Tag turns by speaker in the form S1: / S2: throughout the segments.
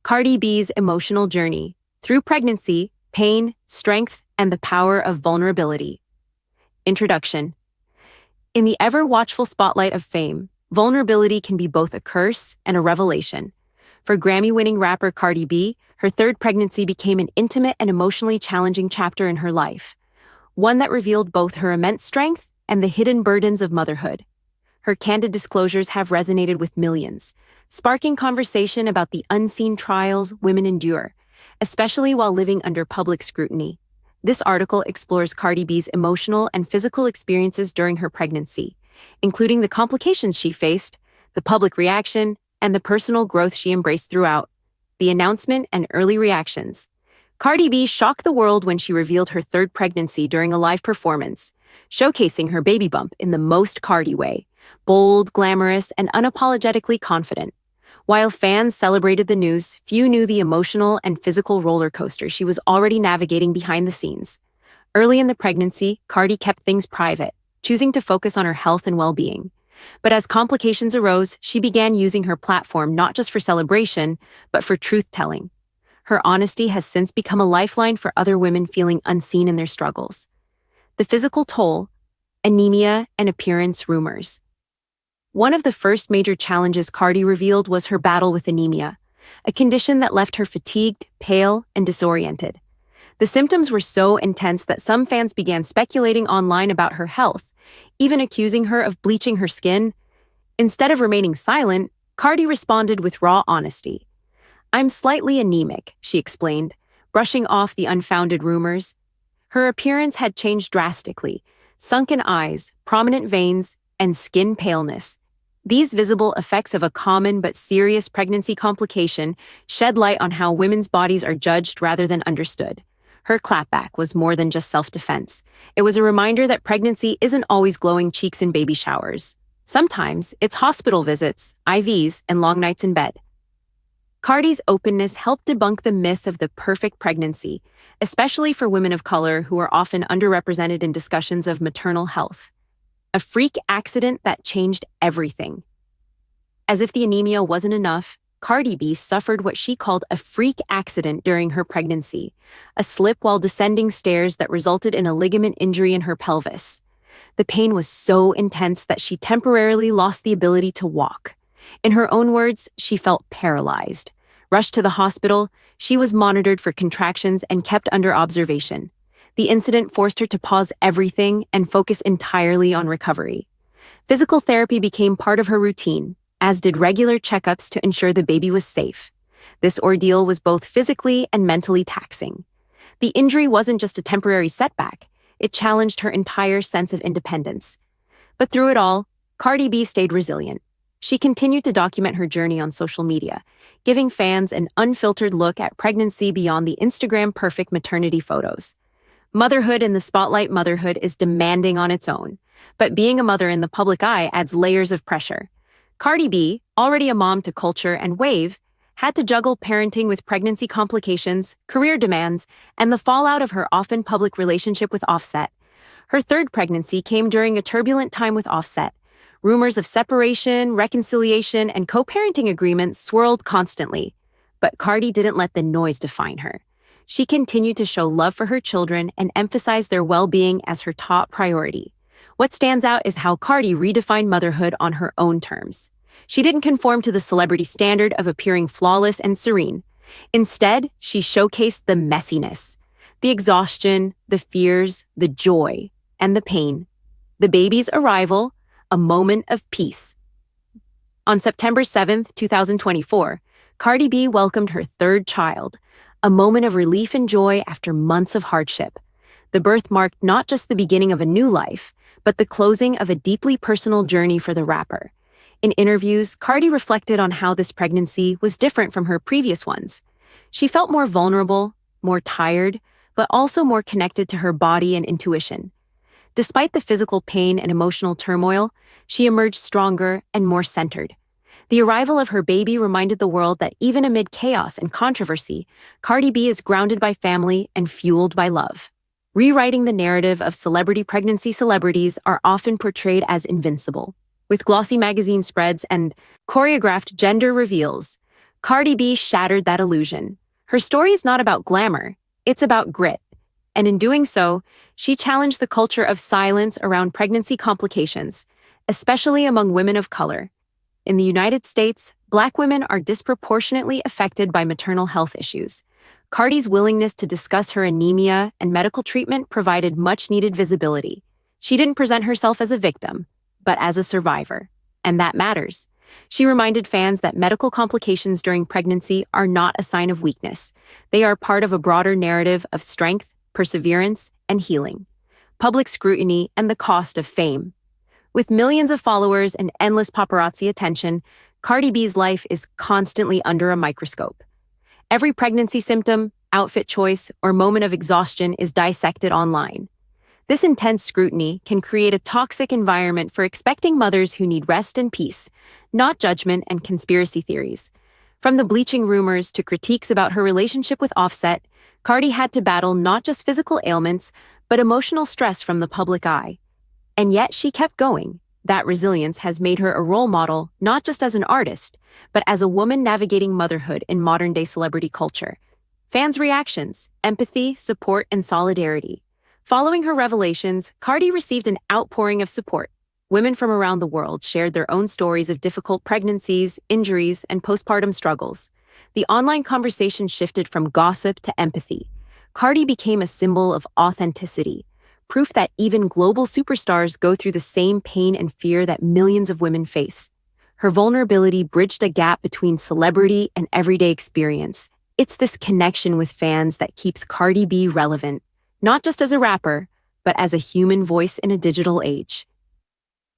S1: Cardi B's emotional journey through pregnancy, pain, strength, and the power of vulnerability. Introduction. In the ever-watchful spotlight of fame, vulnerability can be both a curse and a revelation. For Grammy-winning rapper Cardi B, her third pregnancy became an intimate and emotionally challenging chapter in her life, one that revealed both her immense strength and the hidden burdens of motherhood. Her candid disclosures have resonated with millions, sparking conversation about the unseen trials women endure, especially while living under public scrutiny. This article explores Cardi B's emotional and physical experiences during her pregnancy, including the complications she faced, the public reaction, and the personal growth she embraced throughout. The announcement and early reactions. Cardi B shocked the world when she revealed her third pregnancy during a live performance, showcasing her baby bump in the most Cardi way, bold, glamorous, and unapologetically confident. While fans celebrated the news, few knew the emotional and physical roller coaster she was already navigating behind the scenes. Early in the pregnancy, Cardi kept things private, choosing to focus on her health and well-being. But as complications arose, she began using her platform not just for celebration, but for truth-telling. Her honesty has since become a lifeline for other women feeling unseen in their struggles. The physical toll, anemia, and appearance rumors. One of the first major challenges Cardi revealed was her battle with anemia, a condition that left her fatigued, pale, and disoriented. The symptoms were so intense that some fans began speculating online about her health, even accusing her of bleaching her skin. Instead of remaining silent, Cardi responded with raw honesty. "I'm slightly anemic," she explained, brushing off the unfounded rumors. Her appearance had changed drastically: sunken eyes, prominent veins, and skin paleness. These visible effects of a common but serious pregnancy complication shed light on how women's bodies are judged rather than understood. Her clapback was more than just self-defense. It was a reminder that pregnancy isn't always glowing cheeks and baby showers. Sometimes it's hospital visits, IVs, and long nights in bed. Cardi's openness helped debunk the myth of the perfect pregnancy, especially for women of color who are often underrepresented in discussions of maternal health. A freak accident that changed everything. As if the anemia wasn't enough, Cardi B suffered what she called a freak accident during her pregnancy, a slip while descending stairs that resulted in a ligament injury in her pelvis. The pain was so intense that she temporarily lost the ability to walk. In her own words, she felt paralyzed. Rushed to the hospital, she was monitored for contractions and kept under observation. The incident forced her to pause everything and focus entirely on recovery. Physical therapy became part of her routine, as did regular checkups to ensure the baby was safe. This ordeal was both physically and mentally taxing. The injury wasn't just a temporary setback, it challenged her entire sense of independence. But through it all, Cardi B stayed resilient. She continued to document her journey on social media, giving fans an unfiltered look at pregnancy beyond the Instagram-perfect maternity photos. Motherhood in the spotlight. Motherhood is demanding on its own, but being a mother in the public eye adds layers of pressure. Cardi B, already a mom to culture and wave, had to juggle parenting with pregnancy complications, career demands, and the fallout of her often public relationship with Offset. Her third pregnancy came during a turbulent time with Offset. Rumors of separation, reconciliation, and co-parenting agreements swirled constantly. But Cardi didn't let the noise define her. She continued to show love for her children and emphasize their well-being as her top priority. What stands out is how Cardi redefined motherhood on her own terms. She didn't conform to the celebrity standard of appearing flawless and serene. Instead, she showcased the messiness, the exhaustion, the fears, the joy, and the pain. The baby's arrival, a moment of peace. On September 7th, 2024, Cardi B welcomed her third child, a moment of relief and joy after months of hardship. The birth marked not just the beginning of a new life, but the closing of a deeply personal journey for the rapper. In interviews, Cardi reflected on how this pregnancy was different from her previous ones. She felt more vulnerable, more tired, but also more connected to her body and intuition. Despite the physical pain and emotional turmoil, she emerged stronger and more centered. The arrival of her baby reminded the world that even amid chaos and controversy, Cardi B is grounded by family and fueled by love. Rewriting the narrative of celebrity pregnancy. Celebrities are often portrayed as invincible. With glossy magazine spreads and choreographed gender reveals, Cardi B shattered that illusion. Her story is not about glamour, it's about grit. And in doing so, she challenged the culture of silence around pregnancy complications, especially among women of color. In the United States, Black women are disproportionately affected by maternal health issues. Cardi's willingness to discuss her anemia and medical treatment provided much-needed visibility. She didn't present herself as a victim, but as a survivor. And that matters. She reminded fans that medical complications during pregnancy are not a sign of weakness. They are part of a broader narrative of strength, perseverance, and healing. Public scrutiny and the cost of fame. With millions of followers and endless paparazzi attention, Cardi B's life is constantly under a microscope. Every pregnancy symptom, outfit choice, or moment of exhaustion is dissected online. This intense scrutiny can create a toxic environment for expecting mothers who need rest and peace, not judgment and conspiracy theories. From the bleaching rumors to critiques about her relationship with Offset, Cardi had to battle not just physical ailments, but emotional stress from the public eye. And yet she kept going. That resilience has made her a role model, not just as an artist, but as a woman navigating motherhood in modern-day celebrity culture. Fans' reactions, empathy, support, and solidarity. Following her revelations, Cardi received an outpouring of support. Women from around the world shared their own stories of difficult pregnancies, injuries, and postpartum struggles. The online conversation shifted from gossip to empathy. Cardi became a symbol of authenticity, proof that even global superstars go through the same pain and fear that millions of women face. Her vulnerability bridged a gap between celebrity and everyday experience. It's this connection with fans that keeps Cardi B relevant, not just as a rapper, but as a human voice in a digital age.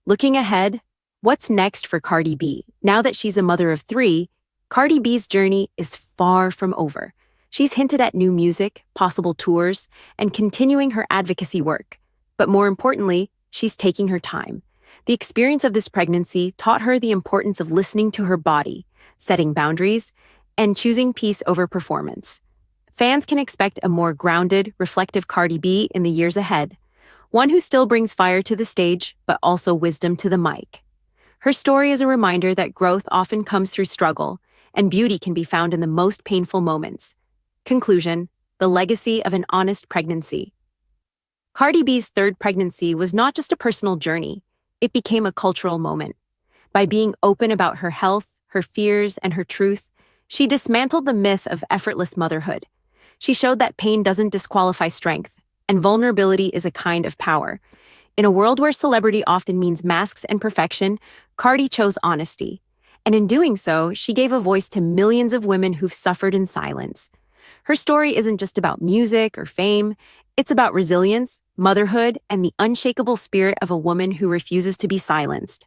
S1: Looking ahead, what's next for Cardi B? Now that she's a mother of three, Cardi B's journey is far from over. She's hinted at new music, possible tours, and continuing her advocacy work. But more importantly, she's taking her time. The experience of this pregnancy taught her the importance of listening to her body, setting boundaries, and choosing peace over performance. Fans can expect a more grounded, reflective Cardi B in the years ahead, one who still brings fire to the stage, but also wisdom to the mic. Her story is a reminder that growth often comes through struggle, and beauty can be found in the most painful moments. Conclusion: the legacy of an honest pregnancy. Cardi B's third pregnancy was not just a personal journey, it became a cultural moment. By being open about her health, her fears, and her truth, she dismantled the myth of effortless motherhood. She showed that pain doesn't disqualify strength, and vulnerability is a kind of power. In a world where celebrity often means masks and perfection, Cardi chose honesty. And in doing so, she gave a voice to millions of women who've suffered in silence. Her story isn't just about music or fame, it's about resilience, motherhood, and the unshakable spirit of a woman who refuses to be silenced.